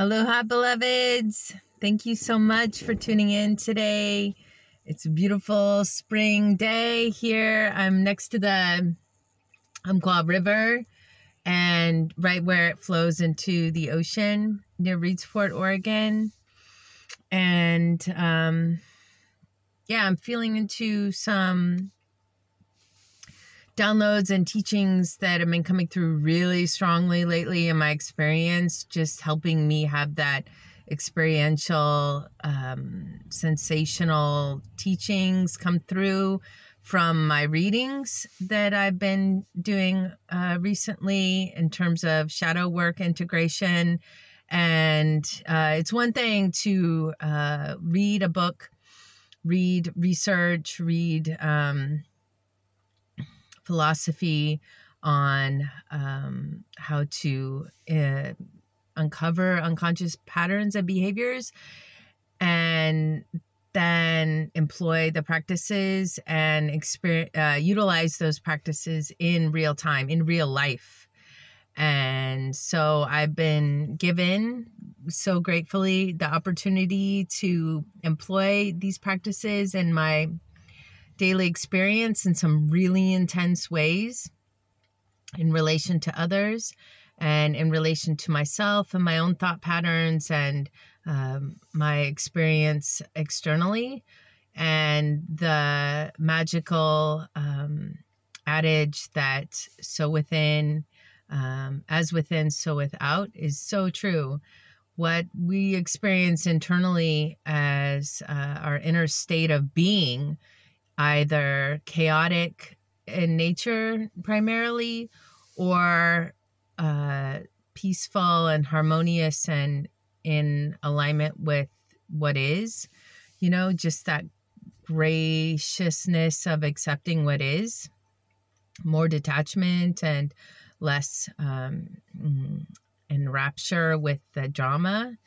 Aloha, beloveds. Thank you so much for tuning in today. It's a beautiful spring day here. I'm next to the Umpqua River and right where it flows into the ocean near Reedsport, Oregon. And I'm feeling into some downloads and teachings that have been coming through really strongly lately in my experience, just helping me have that experiential, sensational teachings come through from my readings that I've been doing recently in terms of shadow work integration. And it's one thing to read a book, read research, read philosophy on how to uncover unconscious patterns and behaviors, and then employ the practices and utilize those practices in real time, in real life. And so I've been given, so gratefully, the opportunity to employ these practices in my daily experience in some really intense ways in relation to others and in relation to myself and my own thought patterns and my experience externally. And the magical adage that so within, as within, so without is so true. What we experience internally as our inner state of being, either chaotic in nature primarily, or peaceful and harmonious and in alignment with what is, just that graciousness of accepting what is, more detachment and less enrapture with the drama.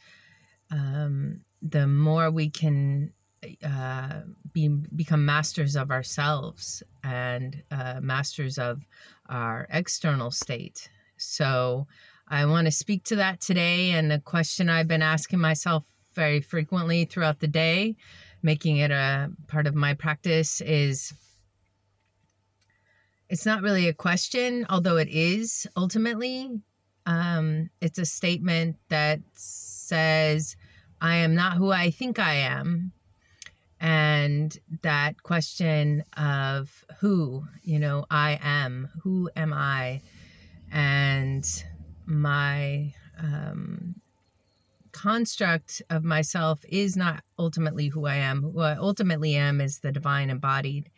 The more we can become masters of ourselves and masters of our external state. So I want to speak to that today. And a question I've been asking myself very frequently throughout the day, making it a part of my practice, is it's not really a question, although it is ultimately. It's a statement that says, I am not who I think I am. And that question of who, I am, who am I? And my construct of myself is not ultimately who I am. Who I ultimately am is the divine embodied.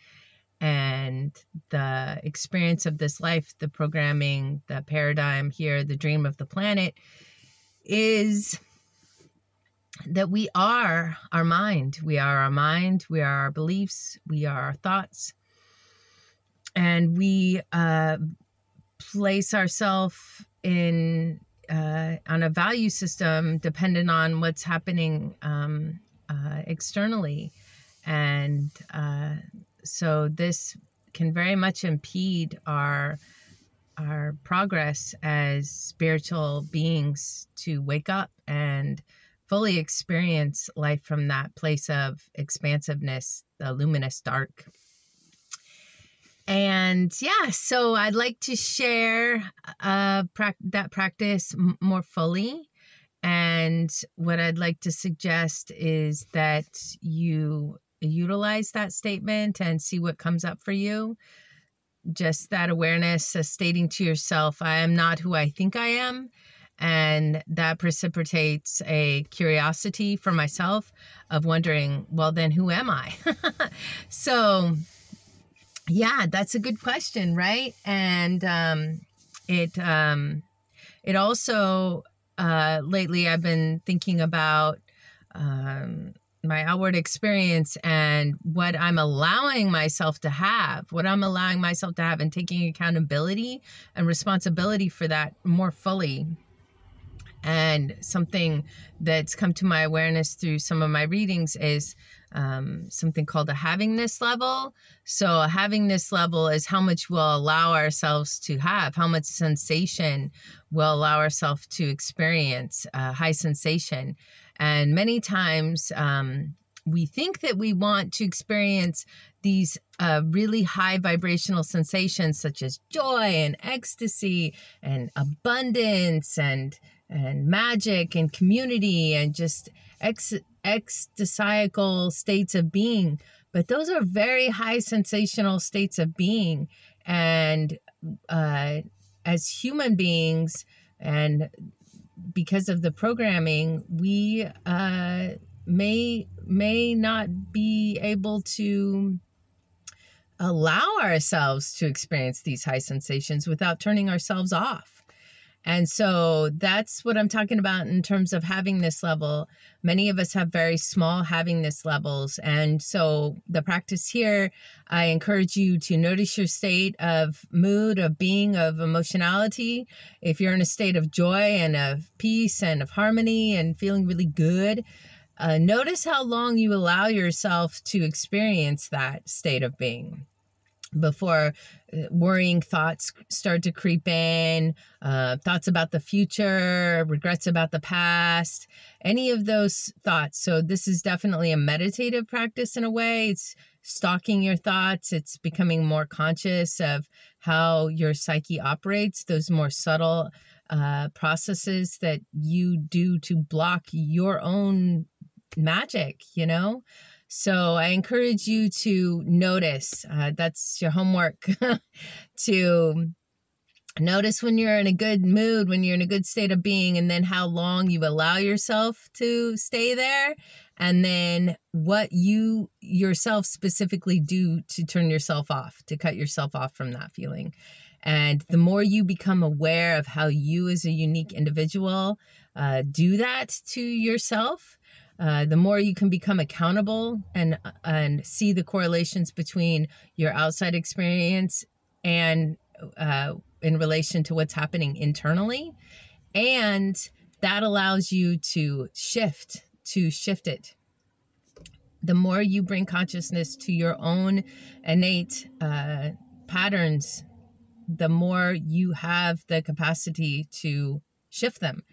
And the experience of this life, the programming, the paradigm here, the dream of the planet is that we are our mind. We are our mind. We are our beliefs. We are our thoughts. And we place ourselves in on a value system dependent on what's happening externally. And so this can very much impede our progress as spiritual beings to wake up and fully experience life from that place of expansiveness, the luminous dark. And so I'd like to share that practice more fully. And what I'd like to suggest is that you utilize that statement and see what comes up for you. Just that awareness of stating to yourself, I am not who I think I am. And that precipitates a curiosity for myself of wondering, well, then who am I? So, that's a good question, right? And it also, lately I've been thinking about my outward experience and what I'm allowing myself to have, and taking accountability and responsibility for that more fully. And something that's come to my awareness through some of my readings is something called a havingness level. So a havingness level is how much we'll allow ourselves to have, how much sensation we'll allow ourselves to experience, high sensation. And many times we think that we want to experience these really high vibrational sensations such as joy and ecstasy and abundance and magic and community and just ecstasiacal states of being. But those are very high sensational states of being. And as human beings, and because of the programming, we may not be able to allow ourselves to experience these high sensations without turning ourselves off. And so that's what I'm talking about in terms of havingness level. Many of us have very small havingness levels. And so the practice here, I encourage you to notice your state of mood, of being, of emotionality. If you're in a state of joy and of peace and of harmony and feeling really good, notice how long you allow yourself to experience that state of being before worrying thoughts start to creep in, thoughts about the future, regrets about the past, any of those thoughts. So this is definitely a meditative practice in a way. It's stalking your thoughts. It's becoming more conscious of how your psyche operates, those more subtle processes that you do to block your own magic, you know? So I encourage you to notice, that's your homework, to notice when you're in a good mood, when you're in a good state of being, and then how long you allow yourself to stay there, and then what you yourself specifically do to turn yourself off, to cut yourself off from that feeling. And the more you become aware of how you as a unique individual do that to yourself, the more you can become accountable and see the correlations between your outside experience and in relation to what's happening internally. And that allows you to shift it. The more you bring consciousness to your own innate patterns, the more you have the capacity to shift them.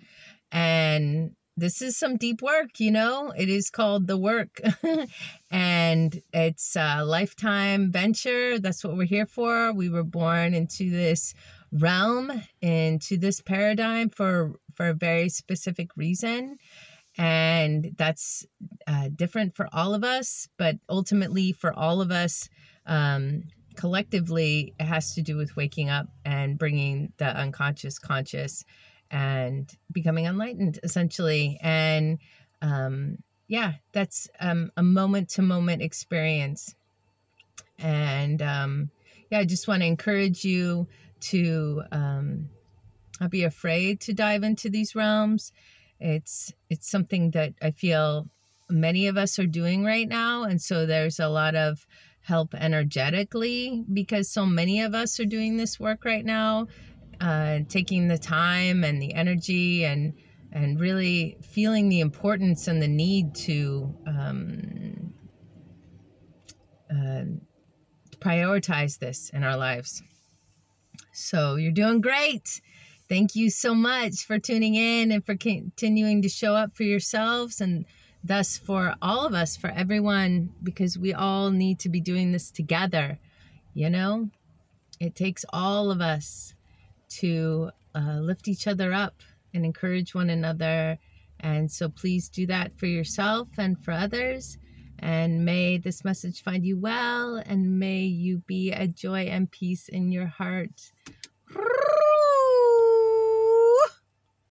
And this is some deep work, you know, it is called the work and it's a lifetime venture. That's what we're here for. We were born into this realm, into this paradigm for a very specific reason. And that's different for all of us, but ultimately for all of us, collectively, it has to do with waking up and bringing the unconscious conscious and becoming enlightened, essentially. And yeah, that's a moment-to-moment experience. And yeah, I just want to encourage you to not be afraid to dive into these realms. It's something that I feel many of us are doing right now. And so there's a lot of help energetically because so many of us are doing this work right now. Taking the time and the energy and really feeling the importance and the need to prioritize this in our lives. So you're doing great. Thank you so much for tuning in and for continuing to show up for yourselves and thus for all of us, for everyone, because we all need to be doing this together. You know, it takes all of us to lift each other up and encourage one another. And so please do that for yourself and for others. And may this message find you well, and may you be a joy and peace in your heart.